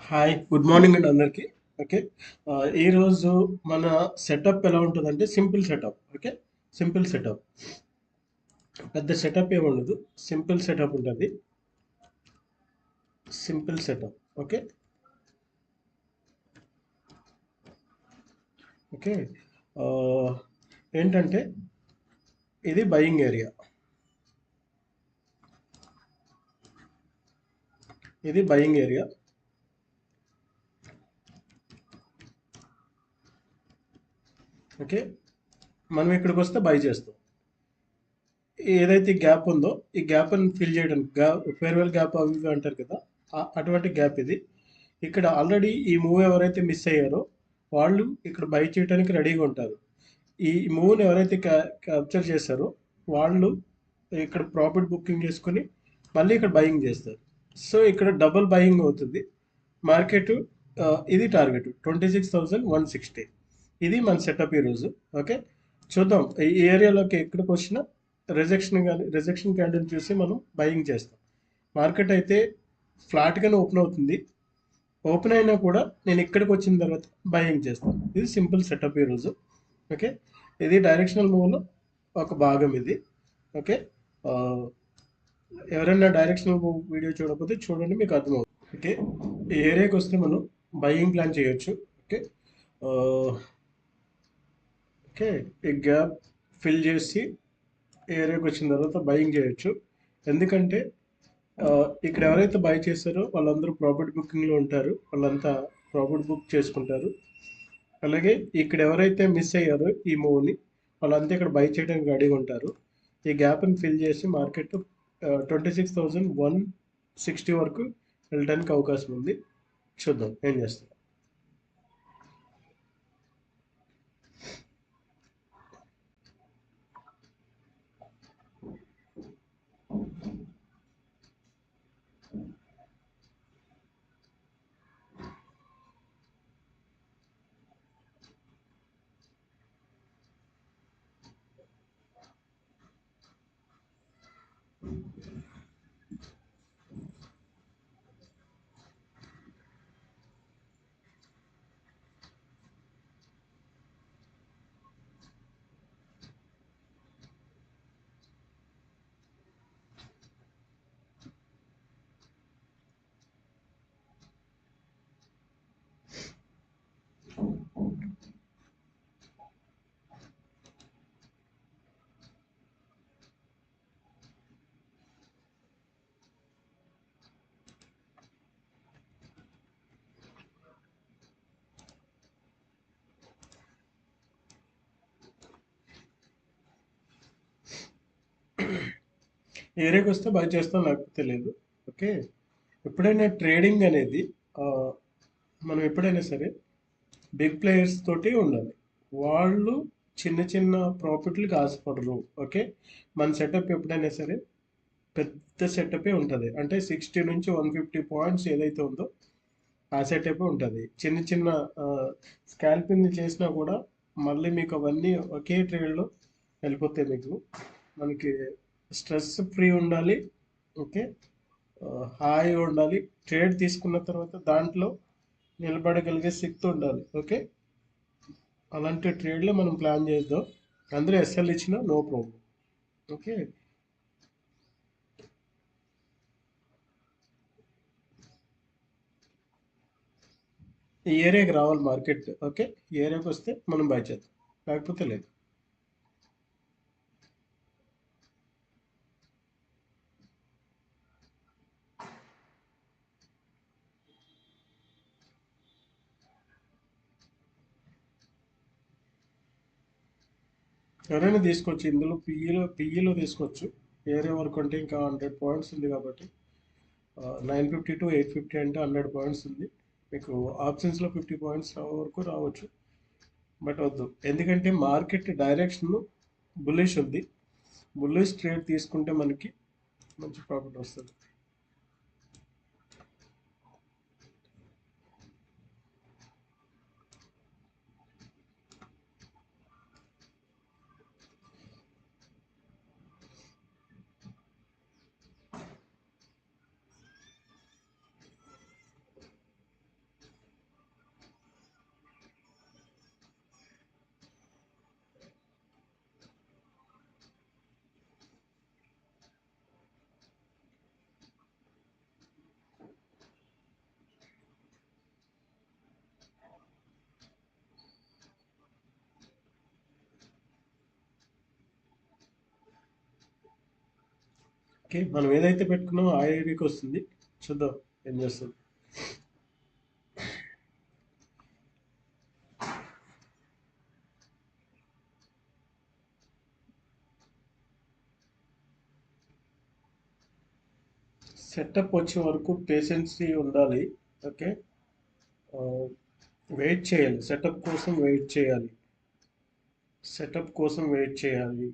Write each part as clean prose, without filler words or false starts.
Hi good morning అండి అందరికీ. Okay. ఈరోజు మన సెటప్ ఎలా ఉంటుందంటే simple setup. Okay. Simple setup. పెద్ద సెటప్ ఏమి ఉండదు. సింపుల్ సెటప్ ఉంటుంది. Simple setup. ఓకే. ఓకే. ఆ, ఏంటంటే ఇది బయింగ్ ఏరియా. ఇది బయింగ్ ఏరియా. ఓకే. మనం ఇక్కడికి వస్తే బై చేస్తాం. ఏదైతే గ్యాప్ ఉందో ఈ గ్యాప్ అని ఫిల్ చేయడానికి ఫేర్వెల్ గ్యాప్ అవి ఇవి అంటారు కదా, అటువంటి గ్యాప్ ఇది. ఇక్కడ ఆల్రెడీ ఈ మూవ్ ఎవరైతే మిస్ అయ్యారో వాళ్ళు ఇక్కడ బై చేయడానికి రెడీగా ఉంటారు. ఈ మూవ్ని ఎవరైతే క్యాప్చర్ చేశారో వాళ్ళు ఇక్కడ ప్రాఫిట్ బుకింగ్ చేసుకొని మళ్ళీ ఇక్కడ బయింగ్ చేస్తారు. సో ఇక్కడ డబుల్ బయింగ్ అవుతుంది. మార్కెట్ ఇది టార్గెట్ 26,160. ఇది మన సెటప్ ఈరోజు. ఓకే. చూద్దాం ఈ ఏరియాలోకి ఎక్కడికి వచ్చినా రిజెక్షన్ కానీ రిజెక్షన్ క్యాండిల్ చూసి మనం బయింగ్ చేస్తాం. మార్కెట్ అయితే ఫ్లాట్గానే ఓపెన్ అవుతుంది. ఓపెన్ అయినా కూడా నేను ఇక్కడికి వచ్చిన తర్వాత బయింగ్ చేస్తాను. ఇది సింపుల్ సెటప్ ఈరోజు. ఓకే. ఇది డైరెక్షనల్ మూవ్లో ఒక భాగం ఇది. ఓకే. ఆ, ఎవరైనా డైరెక్షనల్ మూవ్ వీడియో చూడకపోతే చూడండి, మీకు అర్థమవుతుంది. ఓకే. ఈ ఏరియాకి వస్తే మనం బయింగ్ ప్లాన్ చేయొచ్చు. ఓకే. ఆ, ఓకే. ఈ గ్యాప్ ఫిల్ చేసి ఏరియాకి వచ్చిన తర్వాత బయింగ్ చేయొచ్చు. ఎందుకంటే ఆ, ఇక్కడ ఎవరైతే బై చేస్తారో వాళ్ళందరూ ప్రాఫిట్ బుకింగ్లో ఉంటారు. వాళ్ళంతా ప్రాఫిట్ బుక్ చేసుకుంటారు. అలాగే ఇక్కడ ఎవరైతే మిస్ అయ్యారో ఈ మూవ్ని వాళ్ళంతా ఇక్కడ బై చేయడానికి రెడీగా ఉంటారు. ఈ గ్యాప్ని ఫిల్ చేసి మార్కెట్ 26,160 వరకు వెళ్ళడానికి అవకాశం ఉంది. చూద్దాం ఏం చేస్తాం. ఏరియాకి వస్తే బై చేస్తాం, లేకపోతే లేదు. ఓకే. ఎప్పుడైనా ట్రేడింగ్ అనేది ఆ, మనం ఎప్పుడైనా సరే బిగ్ ప్లేయర్స్ తోటి ఉండాలి. వాళ్ళు చిన్న చిన్న ప్రాఫిట్లకు ఆశపడరు. ఓకే. మన సెటప్ ఎప్పుడైనా సరే పెద్ద సెటపే ఉంటుంది. అంటే 60 నుంచి 150 పాయింట్స్ ఏదైతే ఉందో ఆ సెటప్ ఉంటుంది. చిన్న చిన్న స్కాల్పింగ్ చేసినా కూడా మళ్ళీ మీకు అవన్నీ ఒకే ట్రేడ్లో వెళ్ళిపోతాయి. మీకు మనకి స్ట్రెస్ ఫ్రీ ఉండాలి. ఓకే. హాయిగా ఉండాలి. ట్రేడ్ తీసుకున్న తర్వాత దాంట్లో నిలబడగలిగే శక్తి ఉండాలి. ఓకే. అలాంటి ట్రేడ్లో మనం ప్లాన్ చేద్దాం. అందరూ ఎస్ఎల్ ఇచ్చినా నో ప్రాబ్లం. ఓకే. ఈ ఏరియాకి రావాలి మార్కెట్. ఓకే. ఈ ఏరియాకి వస్తే మనం బై చేద్దాం, లేకపోతే లేదు. ఎవరైనా తీసుకోవచ్చు. ఇందులో పిఈలో తీసుకోవచ్చు. ఏరియా వరకు అంటే ఇంకా 100 పాయింట్స్ ఉంది కాబట్టి 950 to 850 అంటే 100 పాయింట్స్ ఉంది. మీకు ఆప్షన్స్లో 50 పాయింట్స్ వరకు రావచ్చు. బట్ వద్దు, ఎందుకంటే మార్కెట్ డైరెక్షన్ బుల్లిష్ ఉంది. బుల్లిష్ ట్రేడ్ తీసుకుంటే మనకి మంచి ప్రాఫిట్ వస్తుంది. ఓకే, మనం ఏదైతే పెట్టుకున్నామో ఆ ఐడికి వస్తుంది. చూద్దాం ఏం చేస్తుంది. సెటప్ వచ్చే వరకు పేషెన్సీ ఉండాలి. ఓకే, వెయిట్ చేయాలి. సెటప్ కోసం వెయిట్ చేయాలి. సెటప్ కోసం వెయిట్ చేయాలి.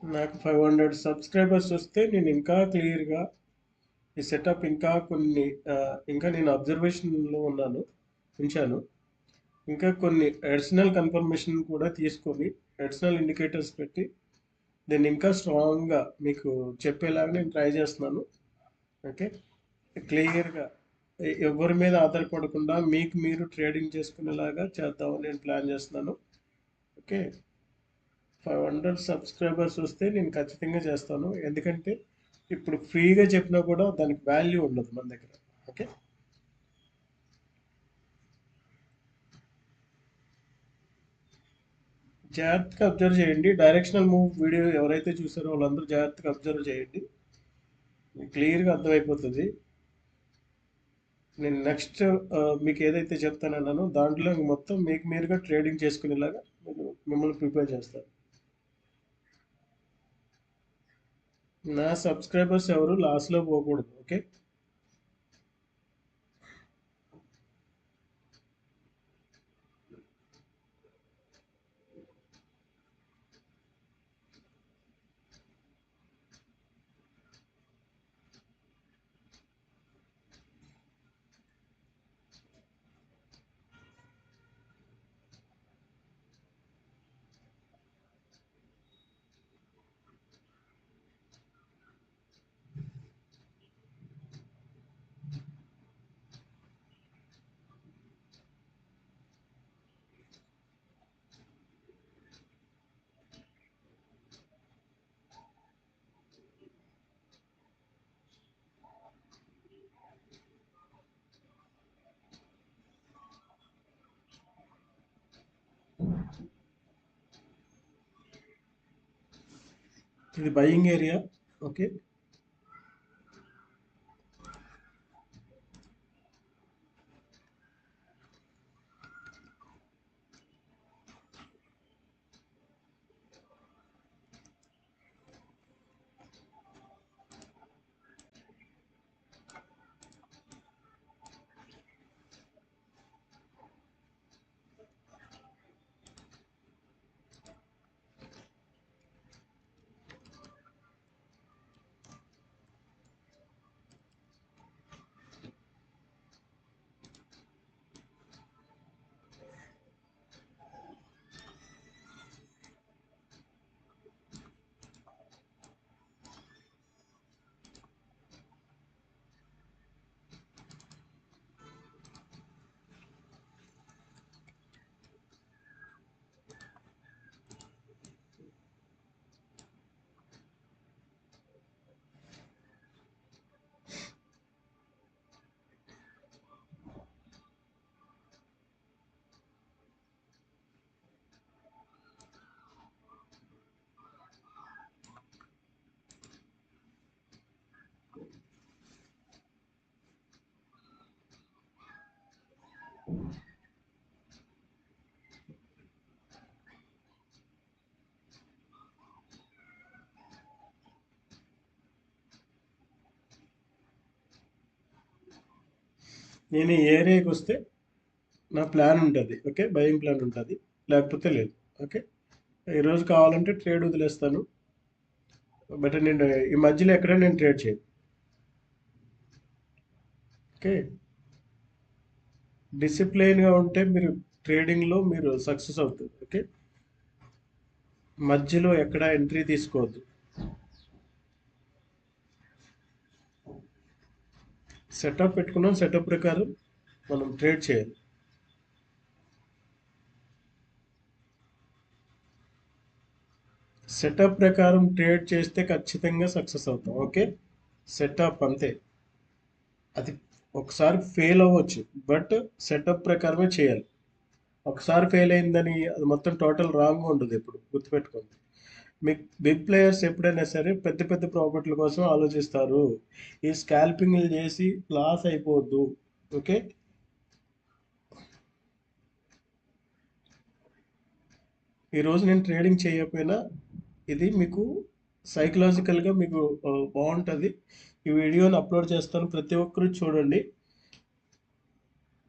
నాకు 500 సబ్స్క్రైబర్స్ వస్తే నేను ఇంకా క్లియర్గా ఈ సెటప్ ఇంకా కొన్ని ఇంకా నేను అబ్జర్వేషన్లో ఉంచాను. ఇంకా కొన్ని అడిషనల్ కన్ఫర్మేషన్ కూడా తీసుకొని అడిషనల్ ఇండికేటర్స్ పెట్టి దీన్ని ఇంకా స్ట్రాంగ్గా మీకు చెప్పేలాగా నేను ట్రై చేస్తున్నాను. ఓకే, క్లియర్గా ఎవరి మీద ఆధారపడకుండా మీకు మీరు ట్రేడింగ్ చేసుకునేలాగా చేద్దామని నేను ప్లాన్ చేస్తున్నాను. ఓకే, 500 సబ్స్క్రైబర్స్ వస్తే నేను ఖచ్చితంగా చేస్తాను. ఎందుకంటే ఇప్పుడు ఫ్రీగా చెప్పినా కూడా దానికి వాల్యూ ఉండదు మన దగ్గర. ఓకే, జాగ్రత్తగా అబ్జర్వ్ చేయండి. డైరెక్షనల్ మూవ్ వీడియో ఎవరైతే చూసారో వాళ్ళందరూ జాగ్రత్తగా అబ్జర్వ్ చేయండి. క్లియర్గా అర్థమైపోతుంది. నేను నెక్స్ట్ మీకు ఏదైతే చెప్తానన్నానో దాంట్లో మొత్తం మీకు మీరుగా ట్రేడింగ్ చేసుకునేలాగా నేను మిమ్మల్ని ప్రిపేర్ చేస్తాను. నా సబ్స్క్రైబర్స్ ఎవరు లాస్లో పోకూడదు. ఓకే, ఇది బయింగ్ ఏరియా. ఓకే, నేను ఈ ఏరియాకి వస్తే నా ప్లాన్ ఉంటుంది. ఓకే, బయింగ్ ప్లాన్ ఉంటుంది, లేకపోతే లేదు. ఓకే, ఈరోజు కావాలంటే ట్రేడ్ వదిలేస్తాను. బట్ నేను ఈ మధ్యలో ఎక్కడ నేను ట్రేడ్ చేయను. ఓకే, డిసిప్లైన్గా ఉంటే మీరు ట్రేడింగ్లో మీరు సక్సెస్ అవుతుంది. ఓకే, మధ్యలో ఎక్కడ ఎంట్రీ తీసుకోవద్దు. సెటప్ పెట్టుకున్నాం, సెటప్ ప్రకారం మనం ట్రేడ్ చేయాలి. సెటప్ ప్రకారం ట్రేడ్ చేస్తే ఖచ్చితంగా సక్సెస్ అవుతాం. ఓకే, సెటప్ అంతే. అది ఒకసారి ఫెయిల్ అవ్వచ్చు, బట్ సెటప్ ప్రకారమే చేయాలి. ఒకసారి ఫెయిల్ అయిందని అది మొత్తం టోటల్ రాంగ్ ఉండదు, ఎప్పుడు గుర్తుపెట్టుకోండి. మీకు బిగ్ ప్లేయర్స్ ఎప్పుడైనా సరే పెద్ద పెద్ద ప్రాఫిట్ల కోసం ఆలోచిస్తారు. ఈ స్కాల్పింగ్లు చేసి లాస్ అయిపోవద్దు. ఓకే. ఈరోజు నేను ట్రేడింగ్ చేయకపోయినా ఇది మీకు సైకలాజికల్గా మీకు బాగుంటుంది. ఈ వీడియోని అప్లోడ్ చేస్తాను, ప్రతి ఒక్కరూ చూడండి.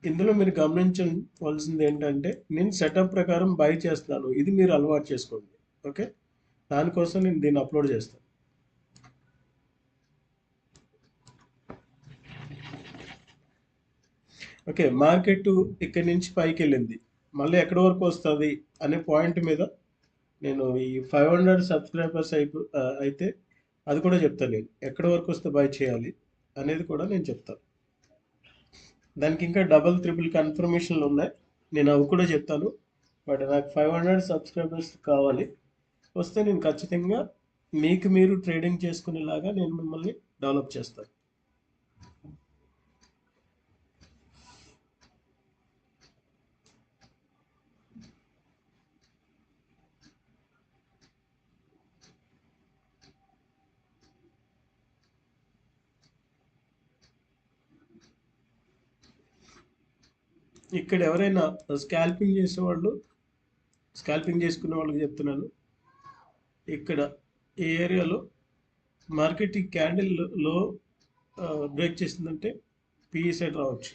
ఇందులో మీరు గమనించవలసింది ఏంటంటే నేను సెటప్ ప్రకారం బై చేస్తాను, ఇది మీరు అలవాటు చేసుకోండి. ఓకే. దానికోసం నేను దీన్ని అప్లోడ్ చేస్తాను. ఓకే. మార్కెట్ ఇక్కడి నుంచి పైకి వెళ్ళింది, మళ్ళీ ఎక్కడి వరకు వస్తుంది అనే పాయింట్ మీద నేను ఈ 500 సబ్స్క్రైబర్స్ అయితే అది కూడా చెప్తాను. నేను ఎక్కడి వరకు వస్తే బై చేయాలి అనేది కూడా నేను చెప్తాను. దానికి ఇంకా డబుల్ త్రిబుల్ కన్ఫర్మేషన్లు ఉన్నాయి, నేను అవి కూడా చెప్తాను. బట్ నాకు 500 సబ్స్క్రైబర్స్ కావాలి. వస్తే నేను ఖచ్చితంగా మీకు మీరు ట్రేడింగ్ చేసుకునేలాగా నేను మిమ్మల్ని డెవలప్ చేస్తాను. ఇక్కడ ఎవరైనా స్కాల్పింగ్ చేసేవాళ్ళు, స్కాల్పింగ్ చేసుకునే వాళ్ళకి చెప్తున్నాను, ఇక్కడ ఈ ఏరియాలో మార్కెట్ ఈ క్యాండిల్ లో బ్రేక్ చేసిందంటే పిఈ సైడ్ రావచ్చు.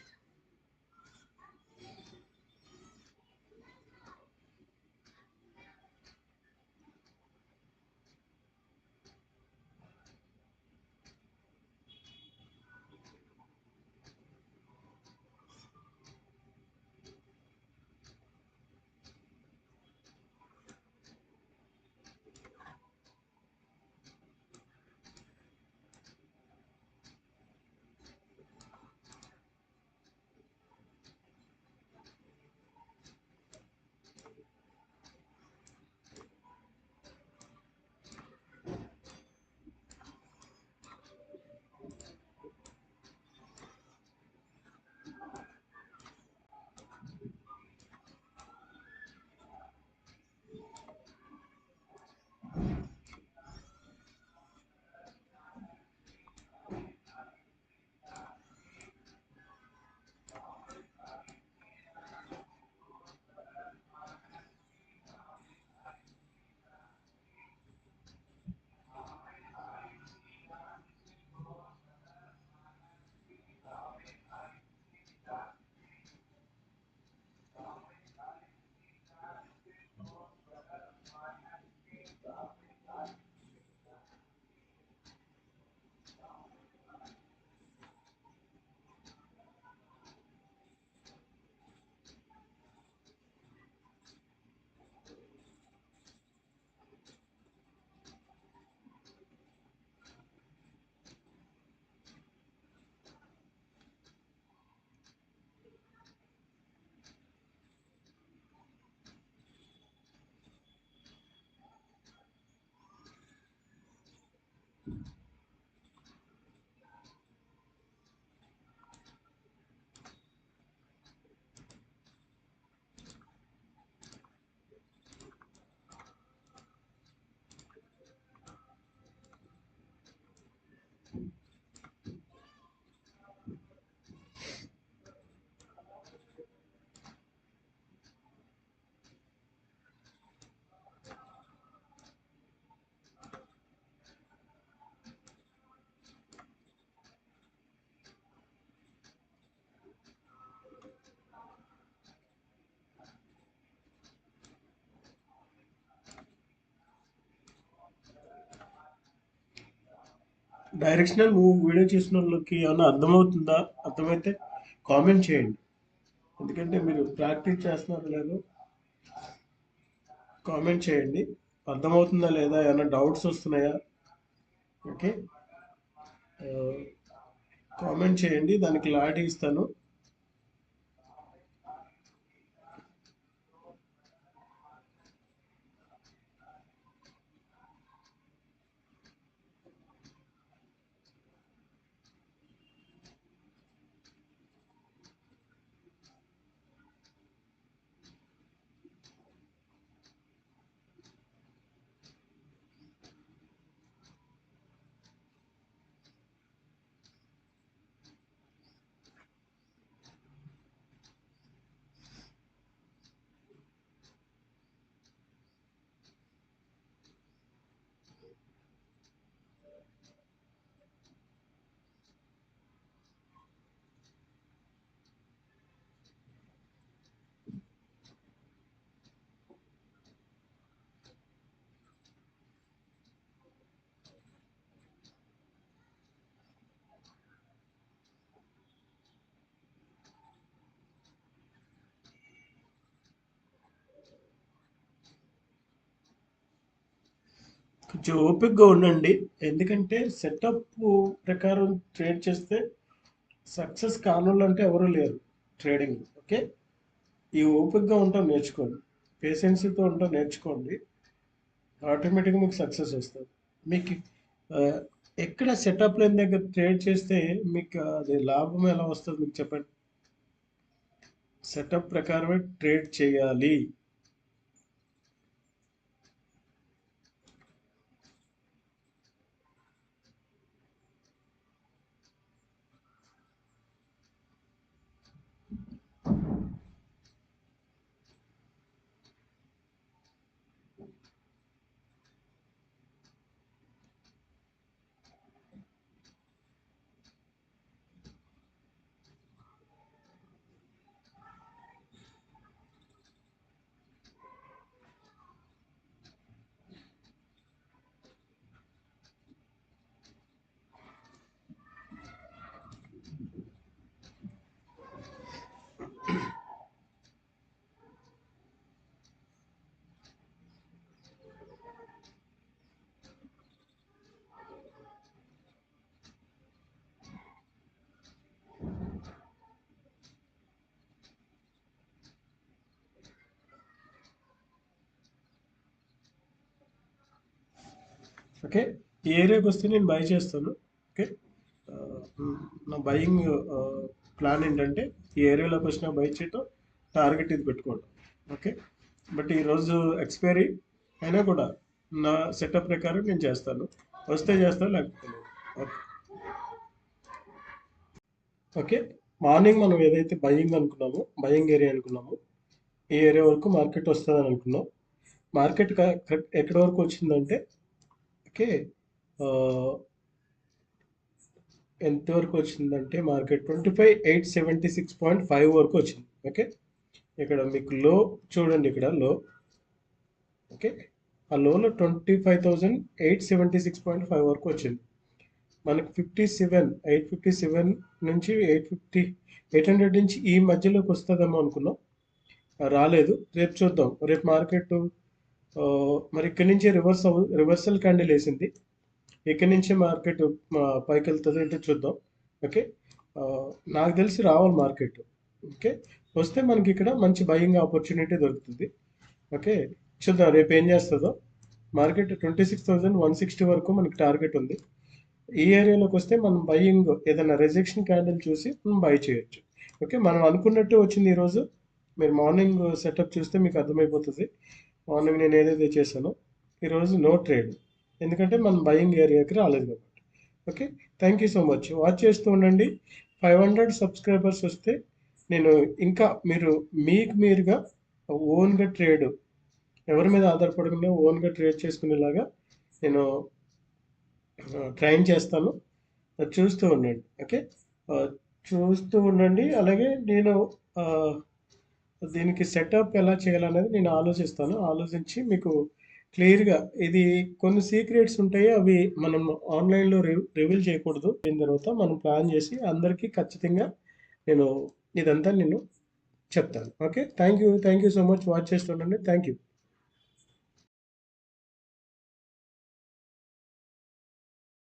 డైరెక్షనల్ మూవ్ వీడియో చూసిన వాళ్ళకి ఏమైనా అర్థమవుతుందా? అర్థమైతే కామెంట్ చేయండి, ఎందుకంటే మీరు ప్రాక్టీస్ చేస్తున్నారో లేదో కామెంట్ చేయండి. అర్థమవుతుందా లేదా, ఏమైనా డౌట్స్ వస్తున్నాయా? ఓకే. కామెంట్ చేయండి, దానికి క్లారిటీ ఇస్తాను. కొంచెం ఓపికగా ఉండండి. ఎందుకంటే సెటప్ ప్రకారం ట్రేడ్ చేస్తే సక్సెస్ కానోళ్ళు అంటే ఎవరు లేరు ట్రేడింగ్. ఓకే, ఈ ఓపికగా ఉంటాం నేర్చుకోండి, పేషెన్సీతో ఉంటాం నేర్చుకోండి, ఆటోమేటిక్గా మీకు సక్సెస్ వస్తుంది. మీకు ఆ, ఎక్కడ సెటప్ లేని దగ్గర ట్రేడ్ చేస్తే మీకు అది లాభం ఎలా వస్తుంది మీకు చెప్పండి. సెటప్ ప్రకారమే ట్రేడ్ చేయాలి. ఓకే, ఈ ఏరియాకి వస్తే నేను బై చేస్తాను. ఓకే, ఆ, నా బయింగ్ ప్లాన్ ఏంటంటే ఈ ఏరియాలోకి వచ్చిన బై చేయటం, టార్గెట్ ఇది పెట్టుకోవడం. ఓకే, బట్ ఈరోజు ఎక్స్పైరీ అయినా కూడా నా సెటప్ ప్రకారం నేను చేస్తాను. వస్తే చేస్తాను, లేకపోతే లేదు. ఓకే. ఓకే, మార్నింగ్ మనం ఏదైతే బయింగ్ అనుకున్నామో, బయింగ్ ఏరియా అనుకున్నామో, ఈ ఏరియా వరకు మార్కెట్ వస్తుందని అనుకున్నాం. మార్కెట్ ఎక్కడి వరకు వచ్చిందంటే, ఓకే, ఆ, ఎంతవరకు వచ్చిందంటే మార్కెట్ 25,876.5 వరకు వచ్చింది. ఓకే, ఇక్కడ మీకు లో చూడండి, ఇక్కడ లో. ఓకే, ఆ లోలో 25,876.5 వరకు వచ్చింది. మనకు 857 నుంచి 800 నుంచి ఈ మధ్యలోకి వస్తుందేమో అనుకున్నాం, రాలేదు. రేపు చూద్దాం. రేపు మార్కెట్ మరి ఇక్కడి నుంచి రివర్సల్ క్యాండిల్ వేసింది. ఇక్కడి నుంచి మార్కెట్ పైకి వెళ్తుంది అంటే చూద్దాం. ఓకే, ఆ, నాకు తెలిసి రావాలి మార్కెట్. ఓకే, వస్తే మనకి ఇక్కడ మంచి బయింగ్ ఆపర్చునిటీ దొరుకుతుంది. ఓకే, చూద్దాం రేపు ఏం చేస్తుందో. మార్కెట్ 26,160 వరకు మనకి టార్గెట్ ఉంది. ఈ ఏరియాలోకి వస్తే మనం బయింగ్ ఏదైనా రిజెక్షన్ క్యాండిల్ చూసి మనం బై చేయొచ్చు. ఓకే, మనం అనుకున్నట్టు వచ్చింది ఈరోజు. మీరు మార్నింగ్ సెటప్ చూస్తే మీకు అర్థమైపోతుంది. మార్నింగ్ నేను ఏదైతే చేశానో ఈరోజు నో ట్రేడ్, ఎందుకంటే మనం బయింగ్ ఏరియాకి రాలేదు కాబట్టి. Okay, thank you so much. Watch చేస్తూ ఉండండి. 500 సబ్స్క్రైబర్స్ వస్తే నేను ఇంకా మీకు మీరుగా ఓన్గా ట్రేడ్, ఎవరి మీద ఆధారపడకుండా ఓన్గా ట్రేడ్ చేసుకునేలాగా నేను ట్రైన్ చేస్తాను. అది చూస్తూ ఉండండి. ఓకే, ఆ, చూస్తూ ఉండండి. అలాగే నేను ఆ, దీనికి సెటప్ ఎలా చేయాలనేది నేను ఆలోచిస్తాను. ఆలోచించి మీకు క్లియర్గా, ఇది కొన్ని సీక్రెట్స్ ఉంటాయి, అవి మనం ఆన్లైన్లో రివీల్ చేయకూడదు. దీని తర్వాత మనం ప్లాన్ చేసి అందరికీ ఖచ్చితంగా నేను ఇదంతా నేను చెప్తాను. Okay, thank you so much. Watch చేస్తుండండి. Thank you.